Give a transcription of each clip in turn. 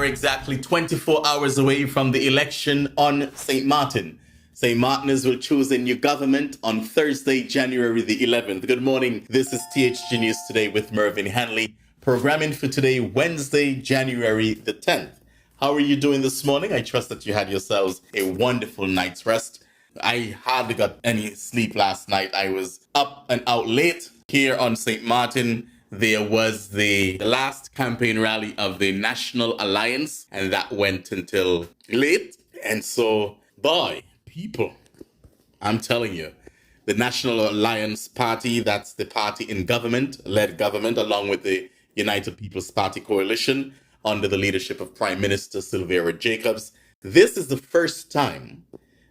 are exactly 24 hours away from the election on St. Martin. St. Martiners will choose a new government on Thursday, January the 11th. Good morning. This is THG News Today with Mervyn Hanley. Programming for today, Wednesday, January the 10th. How are you doing this morning? I trust that you had yourselves a wonderful night's rest. I hardly got any sleep last night. I was up and out late here on St. Martin. There was the last campaign rally of the National Alliance, and that went until late. And so, boy, people, I'm telling you, the National Alliance Party, that's the party in government, led government, along with the United People's Party coalition, under the leadership of Prime Minister Sylvia Jacobs. This is the first time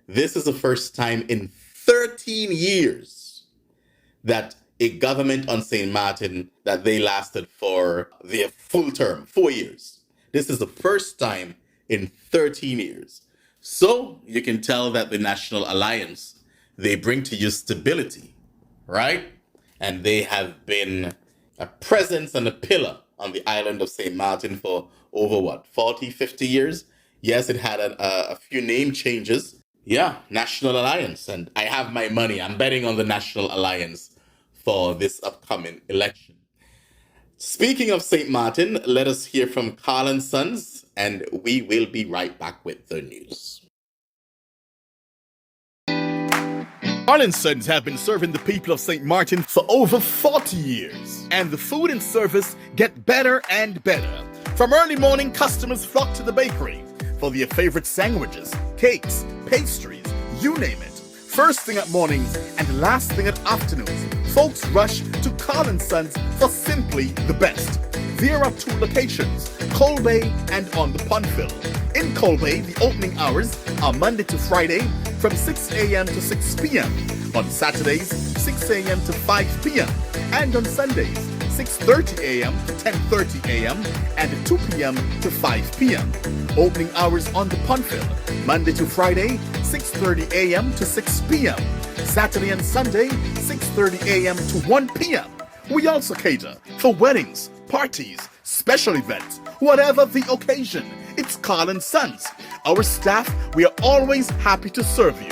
in 13 years that a government on St. Martin, that they lasted for their full term, 4 years. This is the first time in 13 years. So you can tell that the National Alliance, they bring to you stability, right? And they have been a presence and a pillar on the island of St. Martin for over 40, 50 years? Yes, it had a few name changes. Yeah, National Alliance. And I have my money. I'm betting on the National Alliance for this upcoming election. Speaking of St. Martin, let us hear from Carl & Sons, and we will be right back with the news. Carl & Sons have been serving the people of St. Martin for over 40 years, and the food and service get better and better. From early morning, customers flock to the bakery for their favorite sandwiches, cakes, pastries, you name it. First thing at mornings and last thing at afternoons, folks rush to Carl & Sons for simply the best. There are two locations, Colbay and on the Pondville. In Colbay, the opening hours are Monday to Friday from 6 a.m. to 6 p.m. On Saturdays, 6 a.m. to 5 p.m. And on Sundays, 6:30 a.m. to 10:30 a.m. and 2 p.m. to 5 p.m. Opening hours on the Pondville, Monday to Friday, 6:30 a.m. to 6 p.m. Saturday and Sunday, 6:30 a.m. to 1 p.m. We also cater for weddings, parties, special events, whatever the occasion. It's Carl & Sons. Our staff, we are always happy to serve you.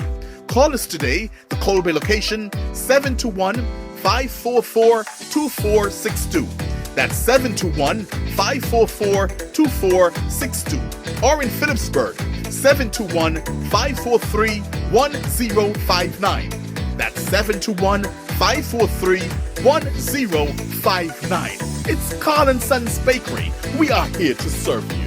Call us today, the Colbay location, 721-544-2462. That's 721-544-2462. Or in Phillipsburg, 721-543-1059. That's 721-543-1059. It's Carl & Sons Bakery. We are here to serve you.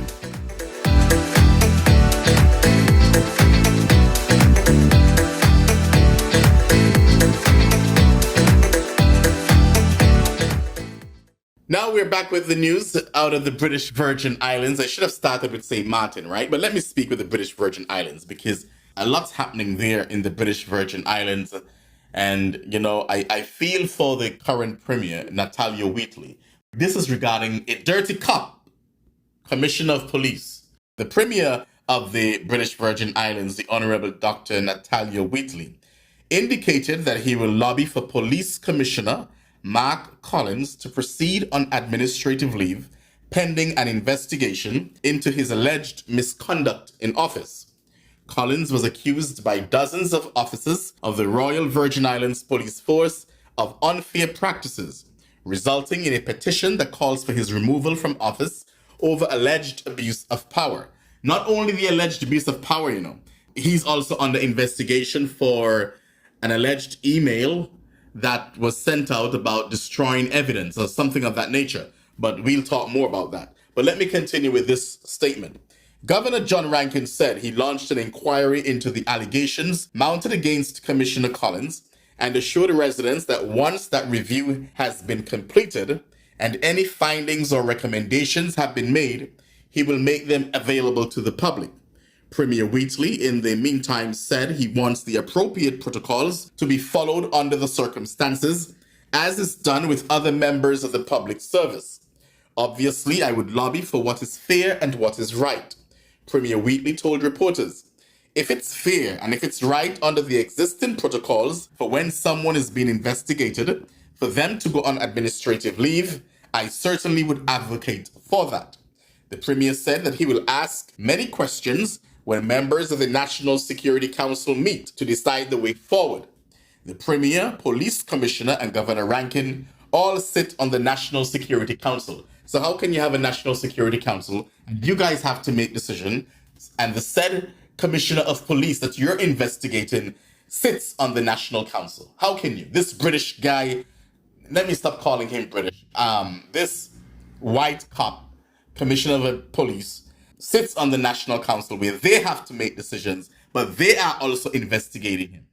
Now we're back with the news out of the British Virgin Islands. I should have started with St. Martin, right? But let me speak with the British Virgin Islands because a lot's happening there in the British Virgin Islands. And, you know, I feel for the current Premier, Natalia Wheatley. This is regarding a dirty cop, Commissioner of Police. The Premier of the British Virgin Islands, the Honourable Dr. Natalia Wheatley, indicated that he will lobby for Police Commissioner Mark Collins to proceed on administrative leave pending an investigation into his alleged misconduct in office. Collins was accused by dozens of officers of the Royal Virgin Islands Police Force of unfair practices, resulting in a petition that calls for his removal from office over alleged abuse of power. Not only the alleged abuse of power, you know, he's also under investigation for an alleged email that was sent out about destroying evidence or something of that nature. But we'll talk more about that. But let me continue with this statement. Governor John Rankin said he launched an inquiry into the allegations mounted against Commissioner Collins and assured residents that once that review has been completed and any findings or recommendations have been made, he will make them available to the public. Premier Wheatley, in the meantime, said he wants the appropriate protocols to be followed under the circumstances, as is done with other members of the public service. Obviously, I would lobby for what is fair and what is right. Premier Wheatley told reporters, if it's fair and if it's right under the existing protocols for when someone is being investigated, for them to go on administrative leave, I certainly would advocate for that. The Premier said that he will ask many questions when members of the National Security Council meet to decide the way forward. The Premier, Police Commissioner, and Governor Rankin all sit on the National Security Council. So how can you have a National Security Council and you guys have to make decisions, and the said Commissioner of Police that you're investigating sits on the National Council? How can you? This British guy, let me stop calling him British. This white cop, Commissioner of Police, sits on the National Council where they have to make decisions, but they are also investigating him.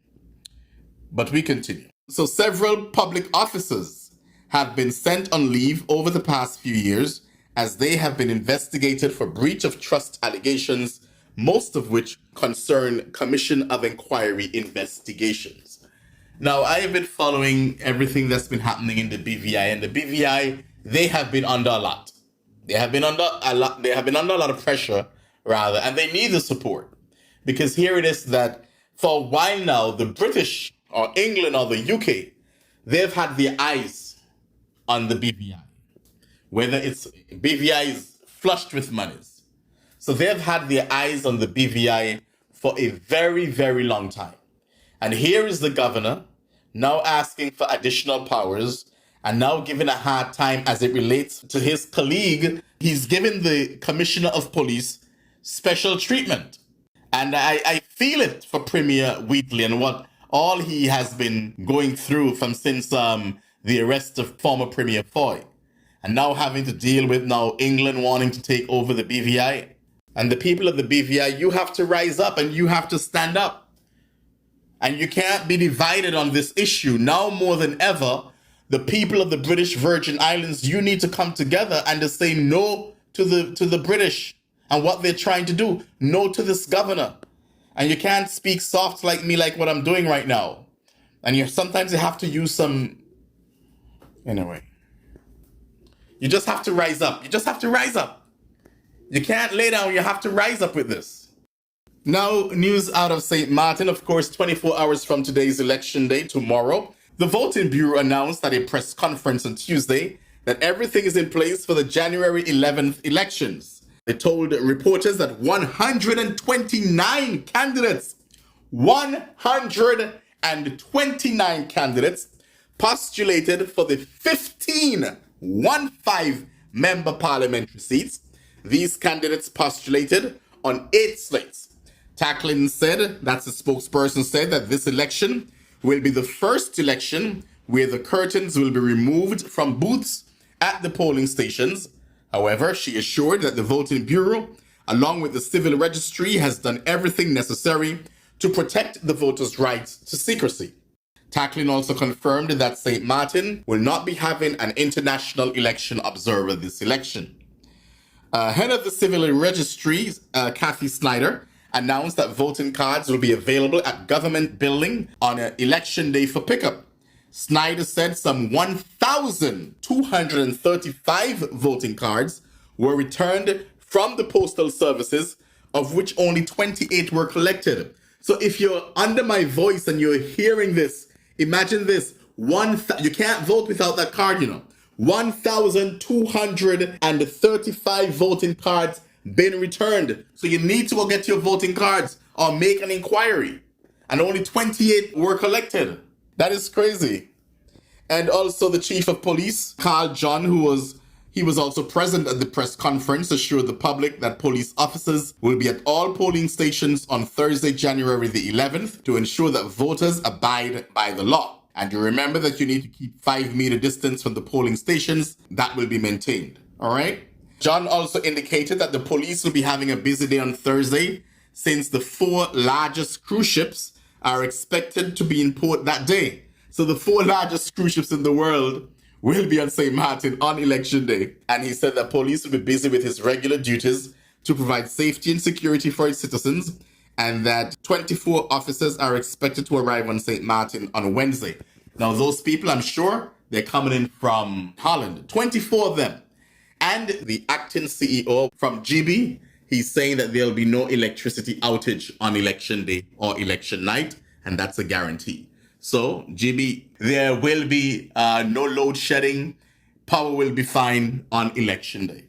But we continue. So several public officers have been sent on leave over the past few years as they have been investigated for breach of trust allegations, most of which concern Commission of Inquiry investigations. Now, I have been following everything that's been happening in the BVI, and the BVI, they have been under a lot. They have been under a lot of pressure, rather, and they need the support. Because here it is that for a while now, the British or England or the UK, they've had their eyes on the BVI. Whether it's BVI is flushed with monies. So they've had their eyes on the BVI for a very, very long time. And here is the governor now asking for additional powers and now giving a hard time as it relates to his colleague. He's given the Commissioner of Police special treatment. And I feel it for Premier Wheatley and what all he has been going through since the arrest of former Premier Foy. And now having to deal with now England wanting to take over the BVI. And the people of the BVI, you have to rise up and you have to stand up. And you can't be divided on this issue. Now more than ever, the people of the British Virgin Islands, you need to come together and to say no to the British and what they're trying to do. No to this governor. And you can't speak soft like me, like what I'm doing right now. And sometimes you have to use some... Anyway. You just have to rise up. You just have to rise up. You can't lay down. You have to rise up with this. Now, news out of St. Maarten, of course, 24 hours from today's election day, tomorrow. The Voting Bureau announced at a press conference on Tuesday that everything is in place for the January 11th elections. They told reporters that 129 candidates postulated for the 15 member parliamentary seats. These candidates postulated on 8 slates. Tacklin said, that's the spokesperson, said that this election will be the first election where the curtains will be removed from booths at the polling stations. However, she assured that the Voting Bureau, along with the Civil Registry, has done everything necessary to protect the voters' rights to secrecy. Tacklin also confirmed that St. Maarten will not be having an international election observer this election. Head of the Civil Registry, Kathy Snyder, announced that voting cards will be available at government building on election day for pickup. Snyder said some 1,235 voting cards were returned from the postal services, of which only 28 were collected. So if you're under my voice and you're hearing this, imagine this. You can't vote without that card, 1,235 voting cards been returned. So you need to go get your voting cards or make an inquiry. And only 28 were collected. That is crazy. And also the Chief of Police, Carl John, he was also present at the press conference, assured the public that police officers will be at all polling stations on Thursday, January the 11th to ensure that voters abide by the law. And you remember that you need to keep 5-meter distance from the polling stations. That will be maintained. All right? John also indicated that the police will be having a busy day on Thursday since the 4 largest cruise ships are expected to be in port that day. So the 4 largest cruise ships in the world will be on St. Maarten on election day. And he said that police will be busy with his regular duties to provide safety and security for its citizens, and that 24 officers are expected to arrive on St. Maarten on Wednesday. Now, those people, I'm sure, they're coming in from Holland. 24 of them. And the acting CEO from GB, he's saying that there'll be no electricity outage on election day or election night, and that's a guarantee. So, GB, there will be no load shedding. Power will be fine on election day.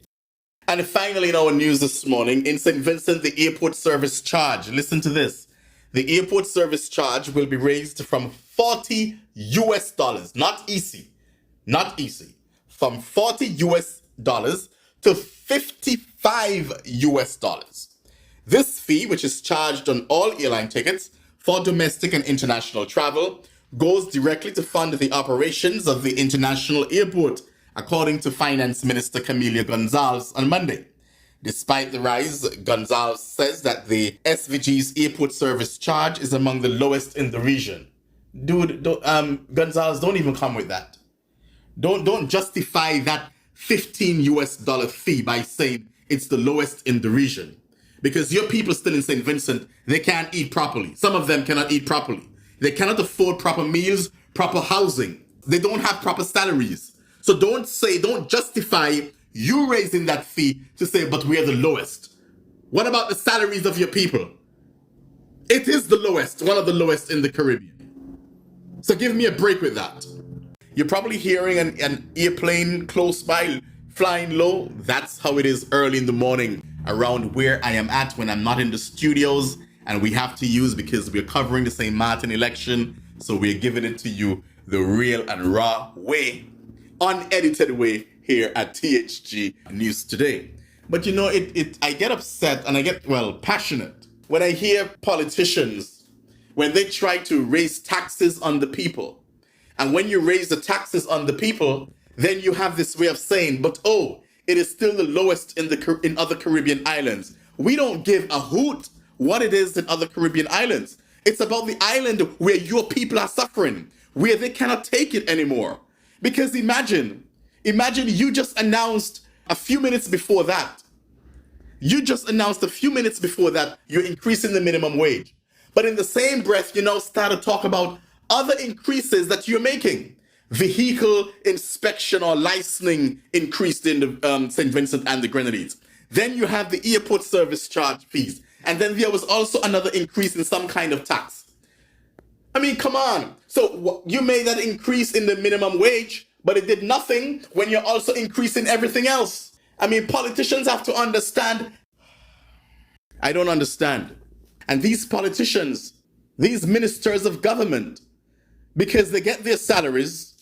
And finally, in our news this morning, in St. Vincent, the airport service charge, listen to this. The airport service charge will be raised from 40 US dollars, not EC, from 40 US dollars to 55 US dollars. This fee, which is charged on all airline tickets for domestic and international travel, goes directly to fund the operations of the international airport, according to Finance Minister Camila Gonzalez on Monday. Despite the rise, Gonzalez says that the SVG's airport service charge is among the lowest in the region. Dude, Gonzalez, don't even come with that. Don't justify that 15 US dollar fee by saying it's the lowest in the region. Because your people still in St. Vincent, they can't eat properly. Some of them cannot eat properly. They cannot afford proper meals, proper housing. They don't have proper salaries. So don't justify you raising that fee to say, but we're the lowest. What about the salaries of your people? It is the lowest, one of the lowest in the Caribbean. So give me a break with that. You're probably hearing an airplane close by flying low. That's how it is early in the morning around where I am at when I'm not in the studios. And we have to use, because we're covering the St. Maarten election, so we're giving it to you the real and raw way, unedited way here at THG News Today. But you know, I get upset and I get, passionate when I hear politicians, when they try to raise taxes on the people. And when you raise the taxes on the people, then you have this way of saying, but it is still the lowest in other Caribbean islands. We don't give a hoot what it is in other Caribbean islands. It's about the island where your people are suffering, where they cannot take it anymore. Because imagine you just announced a few minutes before that. You're increasing the minimum wage. But in the same breath, you now start to talk about other increases that you're making. Vehicle inspection or licensing increased in the St. Vincent and the Grenadines. Then you have the airport service charge fees. And then there was also another increase in some kind of tax. I mean, come on. So you made that increase in the minimum wage, but it did nothing when you're also increasing everything else. I mean, politicians have to understand. I don't understand. And these politicians, these ministers of government, because they get their salaries,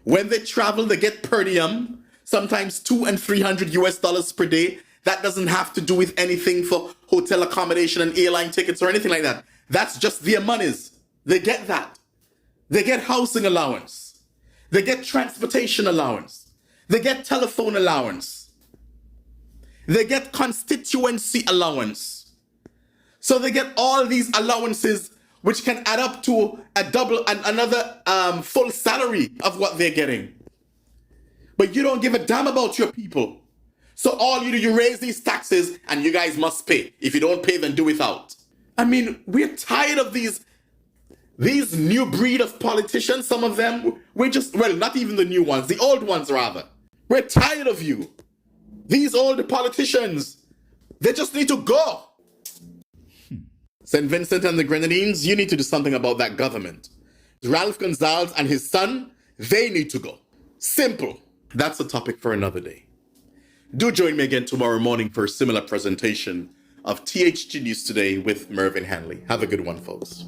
when they travel, they get per diem, sometimes $200 and $300 US dollars per day. That doesn't have to do with anything for hotel accommodation and airline tickets or anything like that. That's just their monies. They get that. They get housing allowance. They get transportation allowance. They get telephone allowance. They get constituency allowance. So they get all these allowances, which can add up to another full salary of what they're getting. But you don't give a damn about your people. So all you do, you raise these taxes and you guys must pay. If you don't pay, then do without. I mean, we're tired of these new breed of politicians. Some of them, not even the new ones, the old ones rather. We're tired of you. These old politicians, they just need to go. St. Vincent and the Grenadines, you need to do something about that government. Ralph Gonzalez and his son, they need to go. Simple. That's a topic for another day. Do join me again tomorrow morning for a similar presentation of THG News Today with Mervyn Hanley. Have a good one, folks.